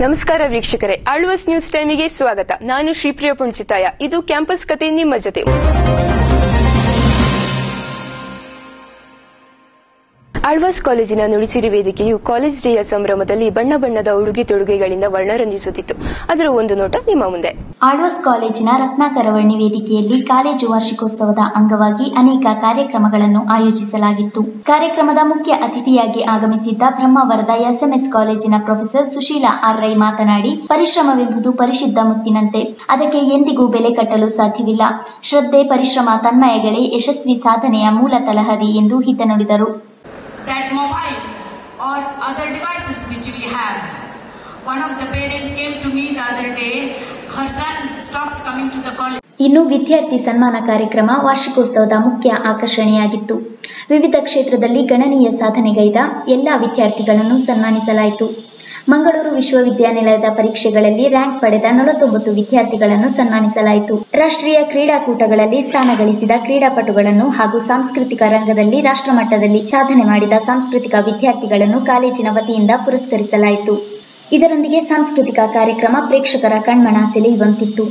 ನಮಸ್ಕಾರ ವೀಕ್ಷಕರೇ, ಆಳ್ವಾಸ್ ನ್ಯೂಸ್ ಟೈಮಿಗೆ ಸ್ವಾಗತ. ನಾನು ಶ್ರೀಪ್ರಿಯ ಪುಂಚಿತಾಯ. ಇದು ಕ್ಯಾಂಪಸ್ ಕತೆ ನಿಮ್ಮ ಜೊತೆ. ಆಳ್ವಾಸ್ ಕಾಲೇಜಿನ ನುಡಿಸಿರಿ ವೇದಿಕೆಯು ಕಾಲೇಜ್ ಡೇಯ ಸಂಭ್ರಮದಲ್ಲಿ ಬಣ್ಣ ಬಣ್ಣದ ಉಡುಗೆ ತೊಡುಗೆಗಳಿಂದ ವರ್ಣರಂಜಿಸುತ್ತಿತ್ತು. ಅದರ ಒಂದು ನೋಟ ನಿಮ್ಮ ಮುಂದೆ. ಆಳ್ವಾಸ್ ಕಾಲೇಜಿನ ರತ್ನಾಕರವರ್ಣಿ ವೇದಿಕೆಯಲ್ಲಿ ಕಾಲೇಜು ವಾರ್ಷಿಕೋತ್ಸವದ ಅಂಗವಾಗಿ ಅನೇಕ ಕಾರ್ಯಕ್ರಮಗಳನ್ನು ಆಯೋಜಿಸಲಾಗಿತ್ತು. ಕಾರ್ಯಕ್ರಮದ ಮುಖ್ಯ ಅತಿಥಿಯಾಗಿ ಆಗಮಿಸಿದ್ದ ಬ್ರಹ್ಮಾವರದ ಎಸ್ಎಂಎಸ್ ಕಾಲೇಜಿನ ಪ್ರೊಫೆಸರ್ ಸುಶೀಲಾ ಆರ್ ರೈ ಮಾತನಾಡಿ, ಪರಿಶ್ರಮವೆಂಬುದು ಪರಿಶುದ್ಧ ಮುತ್ತಿನಂತೆ, ಅದಕ್ಕೆ ಎಂದಿಗೂ ಬೆಲೆ ಕಟ್ಟಲು ಸಾಧ್ಯವಿಲ್ಲ. ಶ್ರದ್ಧೆ, ಪರಿಶ್ರಮ, ತನ್ಮಯಗಳೇ ಯಶಸ್ವಿ ಸಾಧನೆಯ ಮೂಲ ತಲಹದಿ ಎಂದು ಹಿತ ನುಡಿದರು. That mobile or other devices which we have. One of the parents came to me the other day. Her son stopped coming to the college. ಇನ್ನು ವಿದ್ಯಾರ್ಥಿ ಸನ್ಮಾನ ಕಾರ್ಯಕ್ರಮ ವಾರ್ಷಿಕೋತ್ಸವದ ಮುಖ್ಯ ಆಕರ್ಷಣೆಯಾಗಿತ್ತು. ವಿವಿಧ ಕ್ಷೇತ್ರದಲ್ಲಿ ಗಣನೀಯ ಸಾಧನೆಗೈದ ಎಲ್ಲಾ ವಿದ್ಯಾರ್ಥಿಗಳನ್ನು ಸನ್ಮಾನಿಸಲಾಯಿತು. ಮಂಗಳೂರು ವಿಶ್ವವಿದ್ಯಾನಿಲಯದ ಪರೀಕ್ಷೆಗಳಲ್ಲಿ ರ್ಯಾಂಕ್ ಪಡೆದ 49 ವಿದ್ಯಾರ್ಥಿಗಳನ್ನು ಸನ್ಮಾನಿಸಲಾಯಿತು. ರಾಷ್ಟ್ರೀಯ ಕ್ರೀಡಾಕೂಟಗಳಲ್ಲಿ ಸ್ಥಾನ ಗಳಿಸಿದ ಕ್ರೀಡಾಪಟುಗಳನ್ನು ಹಾಗೂ ಸಾಂಸ್ಕೃತಿಕ ರಂಗದಲ್ಲಿ ರಾಷ್ಟ್ರಮಟ್ಟದಲ್ಲಿ ಸಾಧನೆ ಮಾಡಿದ ಸಾಂಸ್ಕೃತಿಕ ವಿದ್ಯಾರ್ಥಿಗಳನ್ನು ಕಾಲೇಜಿನ ವತಿಯಿಂದ ಪುರಸ್ಕರಿಸಲಾಯಿತು. ಇದರೊಂದಿಗೆ ಸಾಂಸ್ಕೃತಿಕ ಕಾರ್ಯಕ್ರಮ ಪ್ರೇಕ್ಷಕರ ಕಣ್ಮನ ಸೆಳೆಯುವಂತಿತ್ತು.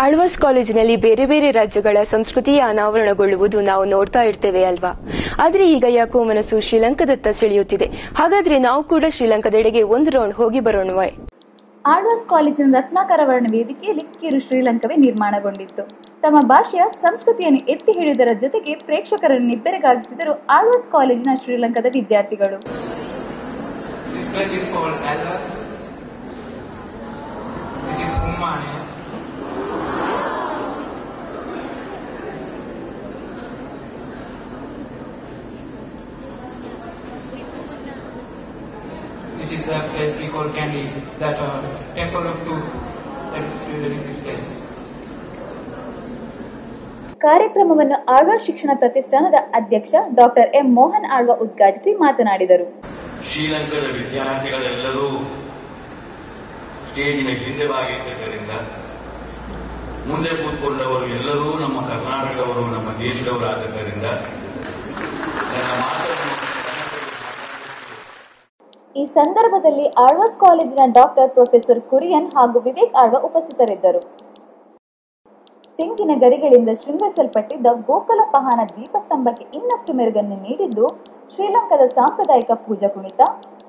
ಆಳ್ವಾಸ್ ಕಾಲೇಜಿನಲ್ಲಿ ಬೇರೆ ಬೇರೆ ರಾಜ್ಯಗಳ ಸಂಸ್ಕೃತಿಯ ಅನಾವರಣಗೊಳ್ಳುವುದು ನಾವು ನೋಡ್ತಾ ಇರ್ತೇವೆ ಅಲ್ವಾ? ಆದ್ರೆ ಈಗ ಯಾಕೋ ಮನಸ್ಸು ಶ್ರೀಲಂಕಾದತ್ತ ಸೆಳೆಯುತ್ತಿದೆ. ಹಾಗಾದ್ರೆ ನಾವು ಕೂಡ ಶ್ರೀಲಂಕಾದೆಡೆಗೆ ಒಂದು ರೌಂಡ್ ಹೋಗಿ ಬರೋಣವೇ? ಆಳ್ವಾಸ್ ಕಾಲೇಜಿನ ರತ್ನಾಕರವರ್ಣ ವೇದಿಕೆಯಲ್ಲಿ ಕಿರು ಶ್ರೀಲಂಕವೇ ನಿರ್ಮಾಣಗೊಂಡಿತ್ತು. ತಮ್ಮ ಭಾಷೆಯ ಸಂಸ್ಕೃತಿಯನ್ನು ಎತ್ತಿ ಹಿಡಿಯುವುದರ ಜೊತೆಗೆ ಪ್ರೇಕ್ಷಕರನ್ನು ನಿಬ್ಬೆರಗಾಗಿಸಿದರು ಆಳ್ವಾಸ್ ಕಾಲೇಜಿನ ಶ್ರೀಲಂಕಾದ ವಿದ್ಯಾರ್ಥಿಗಳು. This is the place we call Kandy, that temple of two that is situated in this place. ಕಾರ್ಯಕ್ರಮವನ್ನು ಆಳ್ವಾಸ್ ಶಿಕ್ಷಣ ಪ್ರತಿಷ್ಠಾನದ ಅಧ್ಯಕ್ಷ ಡಾಕ್ಟರ್ ಎಂ ಮೋಹನ್ ಆಳ್ವ ಉದ್ಘಾಟಿಸಿ ಮಾತನಾಡಿದರು. ಶ್ರೀಲಂಕಾದ ವಿದ್ಯಾರ್ಥಿಗಳೆಲ್ಲರೂ ಸ್ಟೇಜಿನ ಹಿಂದೆ ಭಾಗಿದ್ದರಿಂದ ಮುಂದೆ ಕೂತ್ಕೊಂಡವರು ಎಲ್ಲರೂ ನಮ್ಮ ಕರ್ನಾಟಕದವರು, ನಮ್ಮ ದೇಶದವರು ಆದ್ದರಿಂದ ನನ್ನ ಮಾತನ್ನು ಈ ಸಂದರ್ಭದಲ್ಲಿ ಆಳ್ವಾಸ್ ಕಾಲೇಜಿನ ಡಾಕ್ಟರ್ ಪ್ರೊಫೆಸರ್ ಕುರಿಯನ್ ಹಾಗೂ ವಿವೇಕ್ ಆಳ್ವ ಉಪಸ್ಥಿತರಿದ್ದರು. ತೆಂಗಿನ ಗರಿಗಳಿಂದ ಶೃಂಗರಿಸಲ್ಪಟ್ಟಿದ್ದ ಗೋಕಲ ಪಹಾನ ದೀಪಸ್ತಂಭಕ್ಕೆ ಇನ್ನಷ್ಟು ಮೆರುಗನ್ನು ನೀಡಿದ್ದು ಶ್ರೀಲಂಕಾದ ಸಾಂಪ್ರದಾಯಿಕ ಪೂಜಾ ಕುಣಿತ,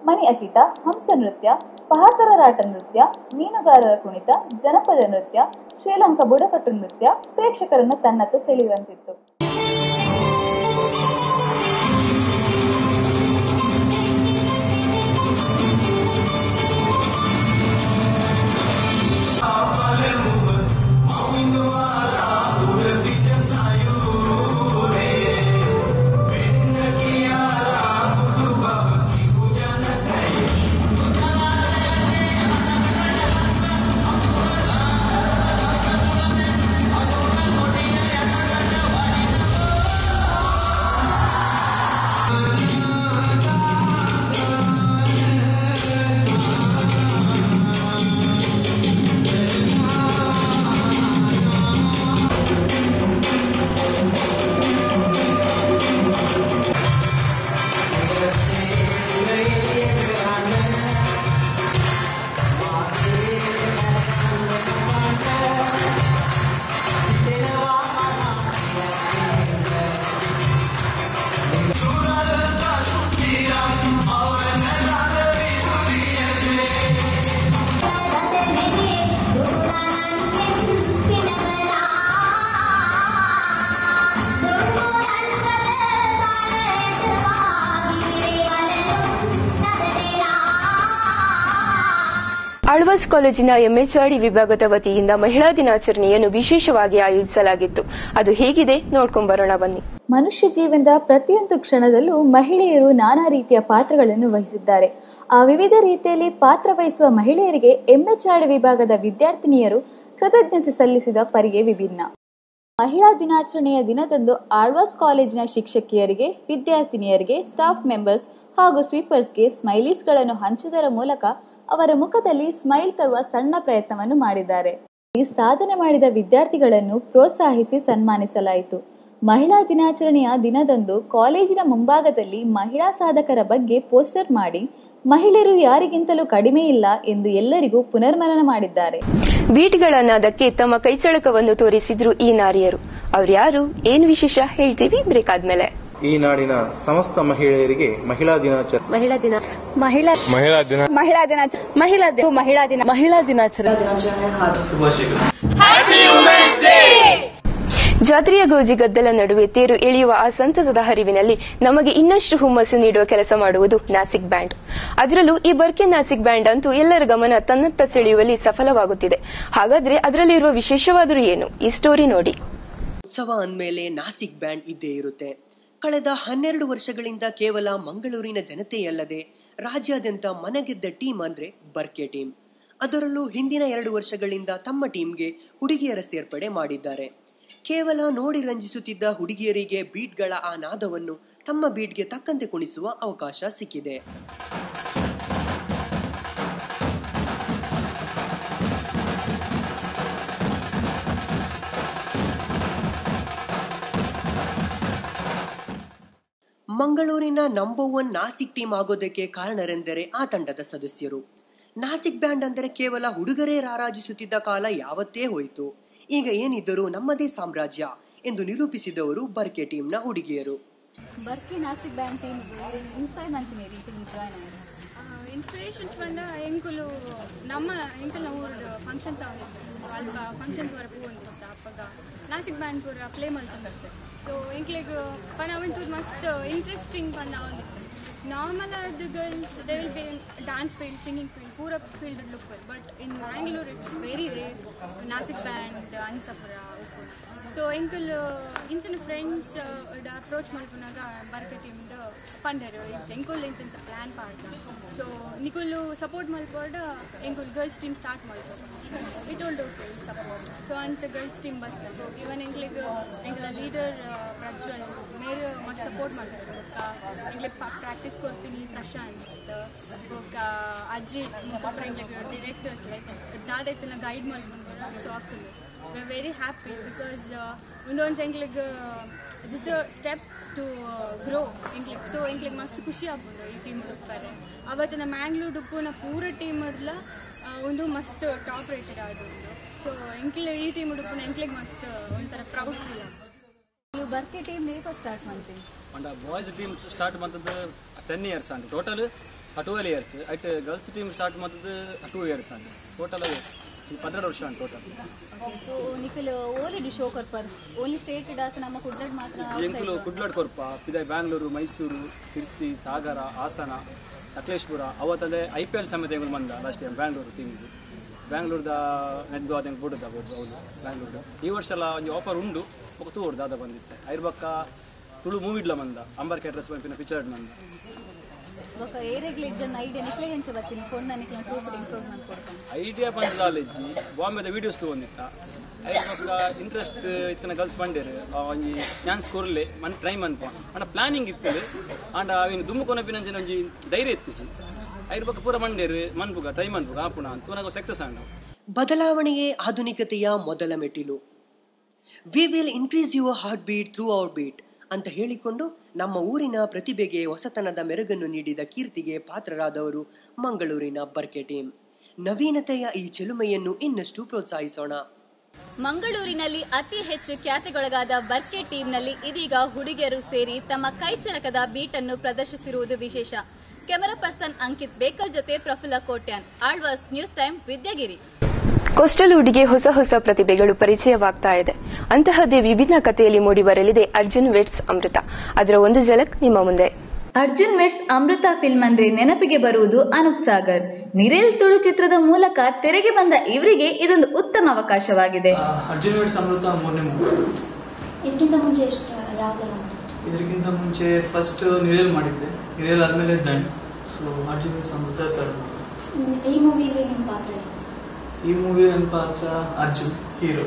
ಮಣಿ ಅಕಿಟ, ಹಂಸ ನೃತ್ಯ, ಪಹಾತರರಾಟ ನೃತ್ಯ, ಮೀನುಗಾರರ ಕುಣಿತ, ಜನಪದ ನೃತ್ಯ, ಶ್ರೀಲಂಕಾ ಬುಡಕಟ್ಟು ನೃತ್ಯ ಪ್ರೇಕ್ಷಕರನ್ನು ತನ್ನತ್ತ ಸೆಳೆಯುವಂತಿತ್ತು. ಆಳ್ವಾಸ್ ಕಾಲೇಜಿನ ಎಂಎಚ್ಆರ್ಡಿ ವಿಭಾಗದ ವತಿಯಿಂದ ಮಹಿಳಾ ದಿನಾಚರಣೆಯನ್ನು ವಿಶೇಷವಾಗಿ ಆಯೋಜಿಸಲಾಗಿತ್ತು. ಅದು ಹೇಗಿದೆ ನೋಡ್ಕೊಂಡ್ಬರೋಣ ಬನ್ನಿ. ಮನುಷ್ಯ ಜೀವನದ ಪ್ರತಿಯೊಂದು ಕ್ಷಣದಲ್ಲೂ ಮಹಿಳೆಯರು ನಾನಾ ರೀತಿಯ ಪಾತ್ರಗಳನ್ನು ವಹಿಸಿದ್ದಾರೆ. ಆ ವಿವಿಧ ರೀತಿಯಲ್ಲಿ ಪಾತ್ರ ವಹಿಸುವ ಮಹಿಳೆಯರಿಗೆ ಎಂಎಚ್ಆರ್ಡಿ ವಿಭಾಗದ ವಿದ್ಯಾರ್ಥಿನಿಯರು ಕೃತಜ್ಞತೆ ಸಲ್ಲಿಸಿದ ಪರಿಗೆ ವಿಭಿನ್ನ. ಮಹಿಳಾ ದಿನಾಚರಣೆಯ ದಿನದಂದು ಆಳ್ವಾಸ್ ಕಾಲೇಜಿನ ಶಿಕ್ಷಕಿಯರಿಗೆ, ವಿದ್ಯಾರ್ಥಿನಿಯರಿಗೆ, ಸ್ಟಾಫ್ ಮೆಂಬರ್ಸ್ ಹಾಗೂ ಸ್ವೀಪರ್ಸ್ಗೆ ಸ್ಮೈಲೀಸ್ಗಳನ್ನು ಹಂಚುವುದರ ಮೂಲಕ ಅವರ ಮುಖದಲ್ಲಿ ಸ್ಮೈಲ್ ತರುವ ಸಣ್ಣ ಪ್ರಯತ್ನವನ್ನು ಮಾಡಿದ್ದಾರೆ. ಈ ಸಾಧನೆ ಮಾಡಿದ ವಿದ್ಯಾರ್ಥಿಗಳನ್ನು ಪ್ರೋತ್ಸಾಹಿಸಿ ಸನ್ಮಾನಿಸಲಾಯಿತು. ಮಹಿಳಾ ದಿನಾಚರಣೆಯ ದಿನದಂದು ಕಾಲೇಜಿನ ಮುಂಭಾಗದಲ್ಲಿ ಮಹಿಳಾ ಸಾಧಕರ ಬಗ್ಗೆ ಪೋಸ್ಟರ್ ಮಾಡಿ ಮಹಿಳೆಯರು ಯಾರಿಗಿಂತಲೂ ಕಡಿಮೆ ಇಲ್ಲ ಎಂದು ಎಲ್ಲರಿಗೂ ಪುನರ್ಮನನ ಮಾಡಿದ್ದಾರೆ. ಬೀಟ್ಗಳ ನಾದಕ್ಕೆ ತಮ್ಮ ಕೈಚಳಕವನ್ನು ತೋರಿಸಿದ್ರು ಈ ನಾರಿಯರು. ಅವ್ರ್ಯಾರು, ಏನ್ ವಿಶೇಷ ಹೇಳ್ತೀವಿ ಬ್ರೇಕ್ ಆದ್ಮೇಲೆ. ಈ ನಾಡಿನ ಸಮಸ್ತ ಮಹಿಳೆಯರಿಗೆ ಮಹಿಳಾ ದಿನಾಚರಣೆ ಜಾತ್ರೆಯ ಗೋಜಿ ಗದ್ದಲ ನಡುವೆ ತೇರು ಎಳೆಯುವ ಆ ಸಂತಸದ ಹರಿವಿನಲ್ಲಿ ನಮಗೆ ಇನ್ನಷ್ಟು ಹುಮ್ಮಸ್ಸು ನೀಡುವ ಕೆಲಸ ಮಾಡುವುದು ನಾಸಿಕ್ ಬ್ಯಾಂಡ್. ಅದರಲ್ಲೂ ಈ ಬರ್ಕೆ ನಾಸಿಕ್ ಬ್ಯಾಂಡ್ ಅಂತೂ ಎಲ್ಲರ ಗಮನ ತನ್ನತ್ತ ಸೆಳೆಯುವಲ್ಲಿ ಸಫಲವಾಗುತ್ತಿದೆ. ಹಾಗಾದ್ರೆ ಅದರಲ್ಲಿರುವ ವಿಶೇಷವಾದರೂ ಏನು? ಈ ಸ್ಟೋರಿ ನೋಡಿ. ಉತ್ಸವ ಅಂದಮೇಲೆ ನಾಸಿಕ್ ಬ್ಯಾಂಡ್ ಇದ್ದೇ ಇರುತ್ತೆ. ಕಳೆದ 12 ವರ್ಷಗಳಿಂದ ಕೇವಲ ಮಂಗಳೂರಿನ ಜನತೆಯಲ್ಲದೆ ರಾಜ್ಯಾದ್ಯಂತ ಮನಗೆದ್ದ ಟೀಮ್ ಅಂದ್ರೆ ಬರ್ಕೆ ಟೀಮ್. ಅದರಲ್ಲೂ ಹಿಂದಿನ 2 ವರ್ಷಗಳಿಂದ ತಮ್ಮ ಟೀಮ್ಗೆ ಹುಡುಗಿಯರ ಸೇರ್ಪಡೆ ಮಾಡಿದ್ದಾರೆ. ಕೇವಲ ನೋಡಿ ರಂಜಿಸುತ್ತಿದ್ದ ಹುಡುಗಿಯರಿಗೆ ಬೀಟ್ಗಳ ಆ ನಾದವನ್ನು ತಮ್ಮ ಬೀಟ್ಗೆ ತಕ್ಕಂತೆ ಕುಣಿಸುವ ಅವಕಾಶ ಸಿಕ್ಕಿದೆ. ಮಂಗಳೂರಿನ ನಂಬರ್ 1 ನಾಸಿಕ್ ಟೀಮ್ ಆಗೋದಕ್ಕೆ ಕಾರಣರೆಂದರೆ ಆ ತಂಡದ ಸದಸ್ಯರು. ನಾಸಿಕ್ ಬ್ಯಾಂಡ್ ಅಂದರೆ ಕೇವಲ ಹುಡುಗರೇ ರಾರಾಜಿಸುತ್ತಿದ್ದ ಕಾಲ ಯಾವತ್ತೇ ಹೋಯಿತು. ಈಗ ಏನಿದ್ದರೂ ನಮ್ಮದೇ ಸಾಮ್ರಾಜ್ಯ ಎಂದು ನಿರೂಪಿಸಿದವರು ಬರ್ಕೆ ಟೀಮ್ನ ಹುಡುಗಿಯರು. Barke Nasik band team inspire ಮಾಡ್ತೀನಿ ಇನ್ಸ್ಪಿರೇಷನ್ಸ್ ಬಂದ ಎಂಕುಲು ನಮ್ಮ ಊರ್ದು ಫಂಕ್ಷನ್ಸ್ ಆಗಿತ್ತು. ಸೊ ಅಲ್ಪ ಫಂಕ್ಷನ್ಸ್ ವರ ಪೂವಂತ ಅಪ್ಪಗ ನಾಸಿಕ್ ಬ್ಯಾಂಡ್ ಪೂರ ಪ್ಲೇ ಮಾಡ್ತಂದಿರ್ತಾರೆ. ಸೊ ಎಂಕ್ಲೆಗ್ ಪನವಂತೂ ಮಸ್ತ್ ಇಂಟ್ರೆಸ್ಟಿಂಗ್ ಪಂದ ಆಗಿತ್ತು. ನಾರ್ಮಲ್ ಆದ girls they will be in dance field, singing field, ಪೂರ field look. But in Mangalore it's very rare Nasik band ಅನ್ಸಪುರ ಉಪ್ಪು. ಸೊ ಎಂಕಲ್ ಇಂಚಿನ ಫ್ರೆಂಡ್ಸ್ ಅಪ್ರೋಚ್ ಮಾಡ್ಕೊಂಡಾಗ ಬರ್ಕೆ ಟೀಮ್ದು ಪಂಡರು ಎಂಕುಲ್ ಇಂಚ ಪ್ಲ್ಯಾನ್ ಪಾಡ್ದ. ಸೊ ನಿಕುಲು ಸಪೋರ್ಟ್ ಮಲ್ಪೋಡ ಎಂಕುಲ್ ಗರ್ಲ್ಸ್ ಟೀಮ್ ಸ್ಟಾರ್ಟ್ ಮಾಡ್ತಾರೆ. It old okay support. So ಅಂಚ girls team ಬರ್ತದೆ. ಈವನ್ ಎಂಕ್ಲ ಲೀಡರ್ ಪ್ರಜ್ವಲ್ ಮೇರೆ ಮಸ್ತ್ ಸಪೋರ್ಟ್ ಮಾಡ್ತಾರೆ. ಎಂಕ್ಲಿಗೆ ಪ್ರಾಕ್ಟೀಸ್ ಕೊಡ್ತೀನಿ ಪ್ರಶಾಂತ್ ಬೊಕ್ಕ ಅಜಿತ್ ಅಪ್ಪ ಎಂಕ್ಲಿಗೆ ಡೈರೆಕ್ಟರ್ಸ್ ಲೈಕ್ ದಾದೈತನ ಗೈಡ್ ಮಾಡ್ಕೊಂಡು. ಸೊ ಅಕ್ಕಲು we are very happy because ಒಂದೊಂದು ಎಂಕ್ಲಿಗೆ this a step to grow ಎಂಕ್ಲಿಗೆ. ಸೊ ಎಂಕ್ಲಿಗೆ ಮಸ್ತ್ ಖುಷಿ ಆಗ್ಬೋದು ಈ ಟೀಮ್ ಹುಡುಕ್ತಾರೆ. ಅವತ್ತಿನ ಮ್ಯಾಂಗ್ಳೂರ್ ಡುಪ್ಪುನ ಪೂರ ಟೀಮ್ ಇರಲ್ಲ ಒಂದು ಮಸ್ತ್ ಟಾಪ್ ರೇಟೆಡ್ ಆದದ್ದು. ಸೊ ಎಂಕ್ಲೆ ಈ ಟೀಮ್ ಹುಡುಪುನ ಎಂಕ್ಲಿಗೆ ಮಸ್ತ್ ಒಂಥರ ಪ್ರೌಡ್ ಫೀಲ್ ಆಗ್ಬೋದು. ನೀವು ಬರ್ಕೆ ಟೀಮ್ ಹೇಗೆ ಸ್ಟಾರ್ಟ್ ಮಾಡ್ತೀವಿ? ಅಂಡ ಬಾಯ್ಸ್ ಟೀಮ್ ಸ್ಟಾರ್ಟ್ ಮಾಡ್ತದ್ದು 10 years ಅಂಡ್ ಟೋಟಲ್ 12 years. ಅಟ್ ಗರ್ಲ್ಸ್ ಟೀಮ್ ಸ್ಟಾರ್ಟ್ ಮಾಡ್ತದ್ದು 2 years ಅಂಡ್ ಟೋಟಲ್ 12 ವರ್ಷ and total. So Nikhil already show ಕೊರ್ಪರ್ ಓನ್ಲಿ ಸ್ಟೇಟ್ ಇಡಾಕ ನಮ್ಮ ಕುಡ್ಲಾಡ್ ಮಾತ್ರ ಎಂಕುಲು ಕುಡ್ಲಾಡ್ ಕೊರ್ಪ ಪಿದಾಯ್ ಬ್ಯಾಂಗ್ಳೂರು, ಮೈಸೂರು, ಸಿರ್ಸಿ, ಸಾಗರ, ಹಾಸನ, ಸಕಲೇಶ್ಪುರ ಅವತ್ತಲ್ಲೇ IPL ಸಮೇತ ಎಂಗಳು ಬಂದ ಲಾಸ್ಟ್ ಟೈಮ್ ಬ್ಯಾಂಗ್ಳೂರು ಟೀಮಿಗೆ. ಬ್ಯಾಂಗ್ಳೂರ್ದ ನೆಡ್ದು ಅದಂಗೆ ಬಿಡೋದು ಅವಳು ಬ್ಯಾಂಗ್ಳೂರ್ದು. ಈ ವರ್ಷ ಎಲ್ಲ ಒಂದು ಆಫರ್ ಉಂಡು ತೂರು ದಾದ ಬಂದಿತ್ತೆ. ಐರ್ ಬಕ್ಕ ತುಳು ಮೂವಿಡ್ಲ ಮಂದ ಅಂಬರ್ ಕ್ಯಾಟ್ರಸ್ ಬಂಪಿನ ಪಿಕ್ಚರ್ ಮಂದ ಐಡಿಯಾ ಬಂದ ಲಾಲೆಜ್ಜಿ ಬಾಂಬೆದ ವಿಡಿಯೋಸ್ ತಗೊಂಡಿತ್ತ. ಐರ್ ಬಕ್ಕ ಇಂಟ್ರೆಸ್ಟ್ ಇತ್ತನ ಗರ್ಲ್ಸ್ ಬಂಡೇರು ಒಂಜಿ ಚಾನ್ಸ್ ಕೊರ್ಲೆ ಮನ್ ಟ್ರೈ ಮನ್ಪ ಅಂಡ ಪ್ಲಾನಿಂಗ್ ಇತ್ತದು. ಅಂಡ ಅವಿನ ದುಮ್ಮು ಕೊನಪಿನಂಚಿನ ಒಂಜಿ ಧೈರ್ಯ ಇತ್ತಿಜಿ. ಐರ್ ಬಕ್ಕ ಪೂರ ಮಂಡೇರು ಮನ್ಪುಗ ಟ್ರೈ ಮನ್ಪುಗ ಆಪುಣ ಅಂತೂ ಸಕ್ಸಸ್ ಆಂಡ. ಬದಲಾವಣೆಯೇ ಆಧುನಿಕತೆಯ ಮೊದಲ ಮೆಟ್ಟಿಲು. We will increase your heart beat through our beat ಅಂತ ಹೇಳಿಕೊಂಡು ನಮ್ಮ ಊರಿನ ಪ್ರತಿಭೆಗೆ ಹೊಸತನದ ಮೆರುಗನ್ನು ನೀಡಿದ ಕೀರ್ತಿಗೆ ಪಾತ್ರರಾದವರು ಮಂಗಳೂರಿನ ಬರ್ಕೆ ಟೀಮ್. ನವೀನತೆಯ ಈ ಚೆಲುಮೆಯನ್ನು ಇನ್ನಷ್ಟು ಪ್ರೋತ್ಸಾಹಿಸೋಣ. ಮಂಗಳೂರಿನಲ್ಲಿ ಅತಿ ಹೆಚ್ಚು ಖ್ಯಾತಿಗೊಳಗಾದ ಬರ್ಕೆ ಟೀಮ್ನಲ್ಲಿ ಇದೀಗ ಹುಡುಗಿಯರು ಸೇರಿ ತಮ್ಮ ಕೈಚಳಕದ ಬೀಟನ್ನು ಪ್ರದರ್ಶಿಸಿರುವುದು ವಿಶೇಷ. ಕ್ಯಾಮರಾ ಪರ್ಸನ್ ಅಂಕಿತ್ ಬೇಕಲ್ ಜೊತೆ Praphulla Kotian, Alva's news time, Vidyagiri. Coastal ವುಡ್ಗೆ ಹೊಸ ಪ್ರತಿಭೆಗಳು ಪರಿಚಯವಾಗ್ತಾ ಇದೆ. ಅಂತಹದ್ದೇ ವಿಭಿನ್ನ ಕಥೆಯಲ್ಲಿ ಮೂಡಿ ಬರಲಿದೆ ಅರ್ಜುನ್ ವೆಟ್ಸ್ ಅಮೃತ. ಅದರ ಒಂದು ಝಲಕ್ ನಿಮ್ಮ ಮುಂದೆ. ಅರ್ಜುನ್ ಮೆಟ್ಸ್ ಅಮೃತ ಫಿಲ್ಮ್ ಅಂದ್ರೆ ನೆನಪಿಗೆ ಬರುವುದು ಅನೂಪ್ ಸಾಗರ್. ನಿರೇಲ್ ತುಳು ಚಿತ್ರದ ಮೂಲಕ ತೆರೆಗೆ ಬಂದ ಇವರಿಗೆ ಇದೊಂದು ಉತ್ತಮ ಅವಕಾಶವಾಗಿದೆ. ಅರ್ಜುನ್ ಮೆಟ್ಸ್ ಅಮೃತ ಮೂರನೇ ಮೂವಿ. ಇದಕ್ಕಿಂತ ಮುಂಚೆ ಎಷ್ಟು ಯಾವ್ದೆಲ್ಲ ಇದಕ್ಕಿಂತ ಮುಂಚೆ ಫಸ್ಟ್ ನಿರೇಲ್ ಮಾಡಿದ್ದೆ, ನಿರೇಲ್ ಆದ್ಮೇಲೆ ದಂಡ್. ಸೊ ಅರ್ಜುನ್ ಮೆಟ್ಸ್ ಅಮೃತ ಥರ್ಡ್. ಈ ಮೂವಿಲಿ ನಿಮ್ಮ ಪಾತ್ರ ಏನು? ಈ ಮೂವಿ ನನ್ನ ಪಾತ್ರ ಅರ್ಜುನ್, ಹೀರೋ.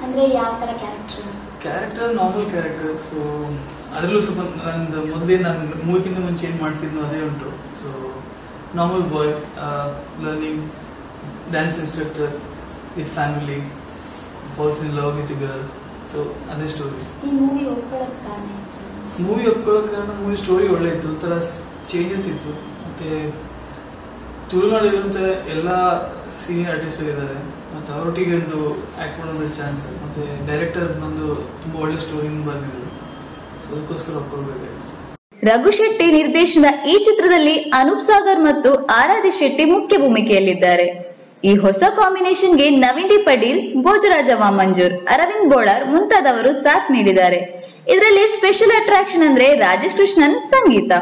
ಅಂದ್ರೆ ಯಾವ ತರ ಕ್ಯಾರೆಕ್ಟರ್ ನಾರ್ಮಲ್ ಕ್ಯಾರೆಕ್ಟರ್. ಸೊ ಅದರಲ್ಲೂ ಸ್ವಲ್ಪ ನಂದು ಮೊದಲೇ ನಾನು ಮೂವಿಗಿಂತ ಮುಂಚೆ ಏನು ಮಾಡ್ತಿದ್ನೋ ಅದೇ ಉಂಟು. So normal boy, learning dance instructor with family, falls in love with girl. So ಅದೇ ಸ್ಟೋರಿ. ಈ ಮೂವಿ ಒಪ್ಕೊಳ್ಳೋಕೆ ಕಾರಣ ಏನು? ಮೂವಿ ಸ್ಟೋರಿ ಒಳ್ಳೆ ಇತ್ತು, ಒಂಥರ ಚೇಂಜಸ್ ಇತ್ತು. ಮತ್ತೆ ತುಳುನಾಡಿರುವಂಥ ಎಲ್ಲ ಸೀನಿಯರ್ ಆರ್ಟಿಸ್ಟ್ ಇದ್ದಾರೆ, ಮತ್ತು ಅವರೊಟ್ಟಿಗೆ ಒಂದು ಆ್ಯಕ್ಟ್ ಮಾಡೋದು ಚಾನ್ಸ್. ಮತ್ತು ಡೈರೆಕ್ಟರ್ ಬಂದು ತುಂಬ ಒಳ್ಳೆ ಸ್ಟೋರಿನೂ ಬಂದಿದ್ರು. ಸೊ ಅದಕ್ಕೋಸ್ಕರ ಒಪ್ಕೊಳ್ಬೇಕಾಗಿತ್ತು. ರಘು ಶೆಟ್ಟಿ ನಿರ್ದೇಶನದ ಈ ಚಿತ್ರದಲ್ಲಿ ಅನೂಪ್ ಸಾಗರ್ ಮತ್ತು ಆರಾಧ್ಯ ಶೆಟ್ಟಿ ಮುಖ್ಯ ಭೂಮಿಕೆಯಲ್ಲಿದ್ದಾರೆ. ಈ ಹೊಸ ಕಾಂಬಿನೇಷನ್ಗೆ ನವೀನ್ ಡಿ ಪಟೀಲ್, ಭೋಜರಾಜ ವಾಮಂಜೂರ್, ಅರವಿಂದ್ ಬೋಳಾರ್ ಮುಂತಾದವರು ಸಾಥ್ ನೀಡಿದ್ದಾರೆ. ಇದರಲ್ಲಿ ಸ್ಪೆಷಲ್ ಅಟ್ರಾಕ್ಷನ್ ಅಂದ್ರೆ ರಾಜೇಶ್ ಕೃಷ್ಣನ್ ಸಂಗೀತ.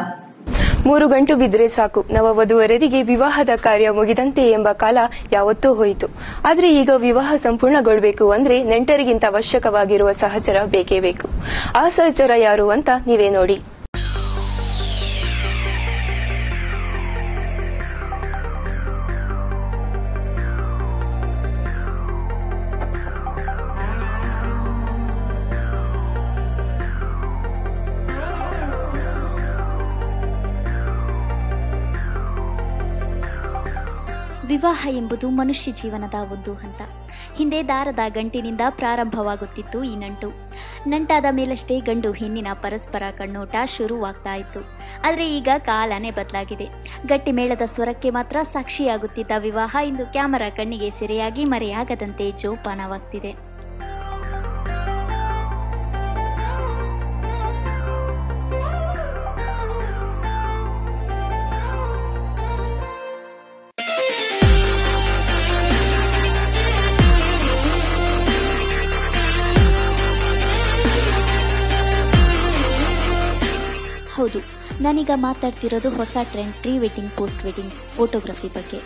3 ಗಂಟು ಬಿದ್ರೆ ಸಾಕು, ನವವಧುವರರಿಗೆ ವಿವಾಹದ ಕಾರ್ಯ ಮುಗಿದಂತೆ ಎಂಬ ಕಾಲ ಯಾವತ್ತೂ ಹೋಯಿತು. ಆದ್ರೆ ಈಗ ವಿವಾಹ ಸಂಪೂರ್ಣಗೊಳ್ಳಬೇಕು ಅಂದ್ರೆ ನೆಂಟರಿಗಿಂತ ಅವಶ್ಯಕವಾಗಿರುವ ಸಹಚರ ಬೇಕೇ ಬೇಕು. ಆ ಸಹಚರ ಯಾರು ಅಂತ ನೀವೇ ನೋಡಿ. ವಿವಾಹ ಎಂಬುದು ಮನುಷ್ಯ ಜೀವನದ ಒಂದು ಹಂತ. ಹಿಂದೆ ದಾರದ ಗಂಟಿನಿಂದ ಪ್ರಾರಂಭವಾಗುತ್ತಿತ್ತು ಈ ನಂಟು. ನಂಟಾದ ಮೇಲಷ್ಟೇ ಗಂಡು ಹೆಣ್ಣಿನ ಪರಸ್ಪರ ಕಣ್ಣೋಟ ಶುರುವಾಗ್ತಾ ಇತ್ತು. ಆದರೆ ಈಗ ಕಾಲನೇ ಬದಲಾಗಿದೆ. ಗಟ್ಟಿ ಮೇಳದ ಸ್ವರಕ್ಕೆ ಮಾತ್ರ ಸಾಕ್ಷಿಯಾಗುತ್ತಿದ್ದ ವಿವಾಹ ಇಂದು ಕ್ಯಾಮರಾ ಕಣ್ಣಿಗೆ ಸೆರೆಯಾಗಿ ಮರೆಯಾಗದಂತೆ ಜೋಪಾನವಾಗ್ತಿದೆ. ಹೌದು, ನಾನೀಗ ಮಾತಾಡ್ತಿರೋದು ಹೊಸ trend pre wedding post wedding photography ಬಗ್ಗೆ.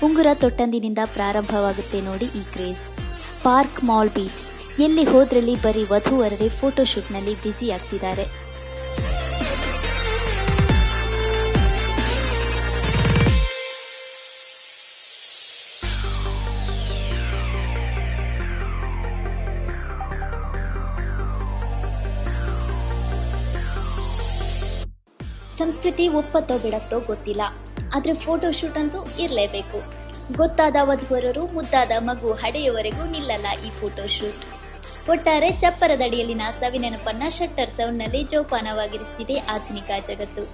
ಉಂಗುರ ತೊಟ್ಟಂದಿನಿಂದ ಪ್ರಾರಂಭವಾಗುತ್ತೆ ನೋಡಿ ಈ ಕ್ರೇಜ್. ಪಾರ್ಕ್, ಮಾಲ್, ಬೀಚ್ ಎಲ್ಲಿ ಹೋದ್ರಲ್ಲಿ ಬರೀ ವಧುವರರೇ ಫೋಟೋಶೂಟ್ನಲ್ಲಿ ಬ್ಯುಸಿ ಆಗ್ತಿದ್ದಾರೆ. ಸಂಸ್ಕೃತಿ ಒಪ್ಪತ್ತೋ ಬಿಡತ್ತೋ ಗೊತ್ತಿಲ್ಲ, ಆದರೆ ಫೋಟೋಶೂಟ್ ಅಂತೂ ಇರಲೇಬೇಕು. ಗೊತ್ತಾದ ವಧುವರರು ಮುದ್ದಾದ ಮಗು ಹಡೆಯುವವರೆಗೂ ನಿಲ್ಲಲ್ಲ ಈ ಫೋಟೋಶೂಟ್. ಒಟ್ಟಾರೆ ಚಪ್ಪರದಡಿಯಲ್ಲಿನ ಸವಿನೆನಪನ್ನ ಶಟ್ಟರ್ ಸೌಂಡ್ನಲ್ಲಿ ಜೋಪಾನವಾಗಿರಿಸುತ್ತಿದೆ ಆಧುನಿಕ ಜಗತ್ತು.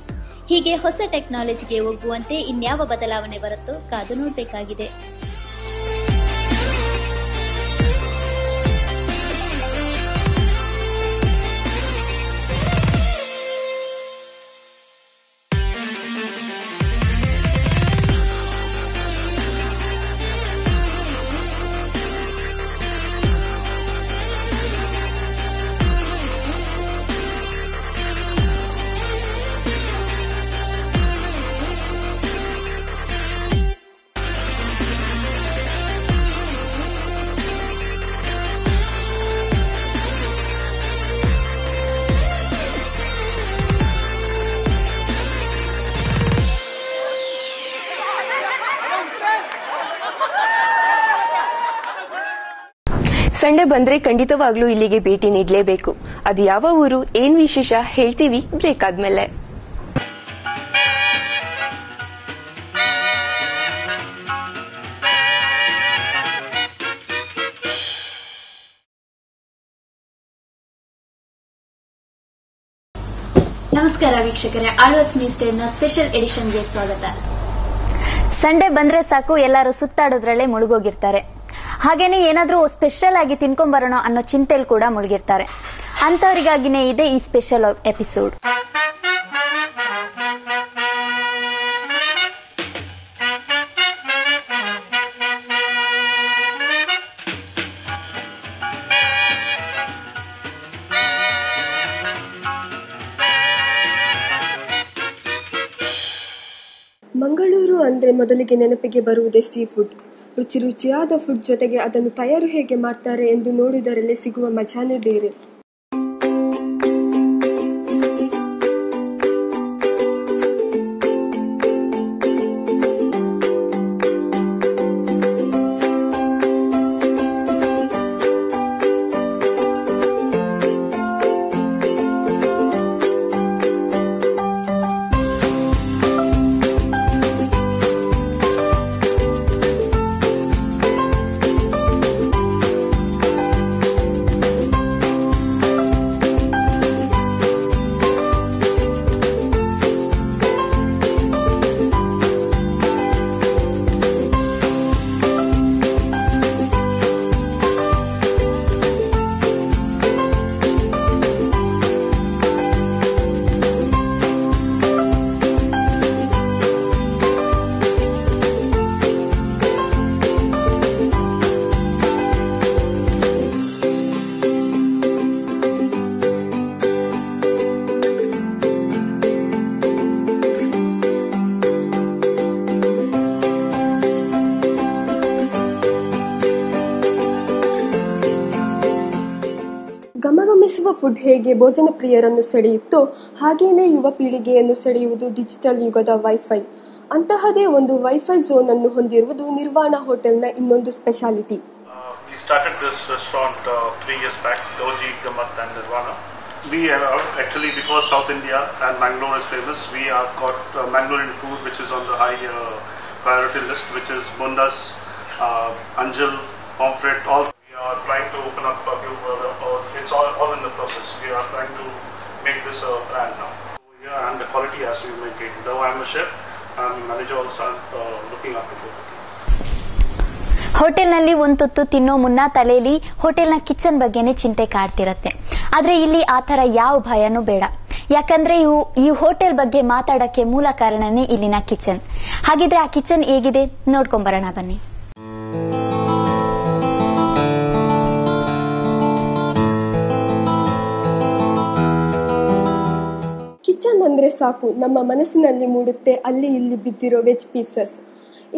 ಹೀಗೆ ಹೊಸ ಟೆಕ್ನಾಲಜಿಗೆ ಒಗ್ಗುವಂತೆ ಇನ್ಯಾವ ಬದಲಾವಣೆ ಬರುತ್ತೋ ಕಾದು ನೋಡಬೇಕಾಗಿದೆ. ಸಂಡೆ ಬಂದ್ರೆ ಖಂಡಿತವಾಗ್ಲೂ ಇಲ್ಲಿಗೆ ಭೇಟಿ ನೀಡಲೇಬೇಕು. ಅದು ಯಾವ ಊರು, ಏನ್ ವಿಶೇಷ ಹೇಳ್ತೀವಿ ಬ್ರೇಕ್ ಆದ್ಮೇಲೆ. ನಮಸ್ಕಾರ ವೀಕ್ಷಕರೇ, ಆಳ್ವಾಸ್ ನ್ಯೂಸ್ ಟೈಮ್ನ ಸ್ಪೆಷಲ್ ಎಡಿಷನ್ಗೆ ಸ್ವಾಗತ. ಸಂಡೆ ಬಂದ್ರೆ ಸಾಕು ಎಲ್ಲರೂ ಸುತ್ತಾಡೋದ್ರಲ್ಲೇ ಮುಳುಗೋಗಿರ್ತಾರೆ. ಹಾಗೇನೆ ಏನಾದ್ರೂ ಸ್ಪೆಷಲ್ ಆಗಿ ತಿನ್ಕೊಂಡ್ಬರೋಣ ಅನ್ನೋ ಚಿಂತೆಯಲ್ಲಿ ಕೂಡ ಮುಳುಗಿರ್ತಾರೆ. ಅಂತವರಿಗಾಗಿನೇ ಇದೆ ಈ ಸ್ಪೆಷಲ್ ಎಪಿಸೋಡ್. ಮಂಗಳೂರು ಅಂದರೆ ಮೊದಲಿಗೆ ನೆನಪಿಗೆ ಬರುವುದೇ ಸೀ ಫುಡ್. ರುಚಿ ರುಚಿಯಾದ ಫುಡ್ ಜೊತೆಗೆ ಅದನ್ನು ತಯಾರು ಹೇಗೆ ಮಾಡ್ತಾರೆ ಎಂದು ನೋಡುವುದರಲ್ಲಿ ಸಿಗುವ ಮಜಾನೇ ಬೇರೆ. ಗಮಗಮಿಸುವ ಫುಡ್ ಹೇಗೆ ಭೋಜನ ಪ್ರಿಯರನ್ನು ಸೆಳೆಯುತ್ತೋ ಹಾಗೇನೇ ಯುವ ಪೀಳಿಗೆಯನ್ನು ಸೆಳೆಯುವುದು ಡಿಜಿಟಲ್ ಯುಗದ ವೈಫೈ. ಅಂತಹದೇ ಒಂದು ವೈಫೈ ಝೋನ್ ಅನ್ನು ಹೊಂದಿರುವುದು ನಿರ್ವಾಣ ಹೋಟೆಲ್ನ ಇನ್ನೊಂದು speciality. We started this restaurant 3 years back, Doji, Gamath and Nirvana. We are actually, because South India and Mangalore is famous, we have got Mangalorean food which is on the high priority list, which is bundas, anjal, pomfret, all. We are trying to open up a few, it's all in the process. We are trying to make this a brand now. Yeah, and the quality has to be maintained. Though I am a chef, I am a manager also, looking after both the things. ಹೋಟೆಲ್ನಲ್ಲಿ ಒಂದು ತುತ್ತು ತಿನ್ನೋ ಮುನ್ನ ತಲೆಯಲ್ಲಿ ಹೋಟೆಲ್ನ kitchen ಬಗ್ಗೆನೇ ಚಿಂತೆ ಕಾಡ್ತಿರತ್ತೆ. ಆದ್ರೆ ಇಲ್ಲಿ ಆ ತರ ಯಾವ ಭಯನೂ ಬೇಡ. ಯಾಕಂದ್ರೆ ಈ ಹೋಟೆಲ್ ಬಗ್ಗೆ ಮಾತಾಡಕ್ಕೆ ಮೂಲ ಕಾರಣನೇ ಇಲ್ಲಿನ ಕಿಚನ್. ಹಾಗಿದ್ರೆ ಆ ಕಿಚನ್ ಹೇಗಿದೆ ನೋಡ್ಕೊಂಬರೋಣ ಬನ್ನಿ. ಕಿಚನ್ ಅಂದ್ರೆ ಸಾಕು, ನಮ್ಮ ಮನಸ್ಸಿನಲ್ಲಿ ಮೂಡುತ್ತೆ ಅಲ್ಲಿ ಇಲ್ಲಿ ಬಿದ್ದಿರೋ ವೆಜ್ ಪೀಸಸ್,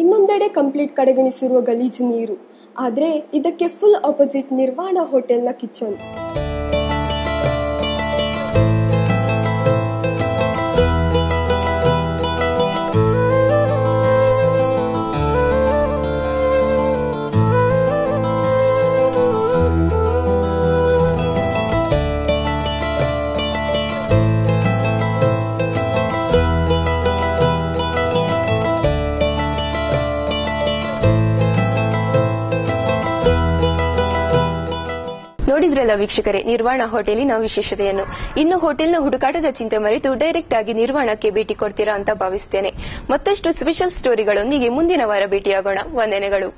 ಇನ್ನೊಂದೆಡೆ ಕಂಪ್ಲೀಟ್ ಕಡೆಗಣಿಸಿರುವ ಗಲೀಜು ನೀರು. ಆದ್ರೆ ಇದಕ್ಕೆ ಫುಲ್ ಆಪೋಸಿಟ್ ನಿರ್ವಾಣ ಹೋಟೆಲ್ನ ಕಿಚನ್. ನೋಡಿದ್ರಲ್ಲ ವೀಕ್ಷಕರೇ, ನಿರ್ವಾಣ ಹೋಟೆಲಿನ ವಿಶೇಷತೆಯನ್ನು. ಇನ್ನು ಹೋಟೆಲ್ನ ಹುಡುಕಾಟದ ಚಿಂತೆ ಮರೆತು ಡೈರೆಕ್ಟ್ ಆಗಿ ನಿರ್ವಾಣಕ್ಕೆ ಭೇಟಿ ಕೊಡ್ತೀರಾ ಅಂತ ಭಾವಿಸ್ತೇನೆ. ಮತ್ತಷ್ಟು ಸ್ಪೆಷಲ್ ಸ್ಟೋರಿಗಳೊಂದಿಗೆ ಮುಂದಿನ ವಾರ ಭೇಟಿಯಾಗೋಣ. ವಂದನೆಗಳು.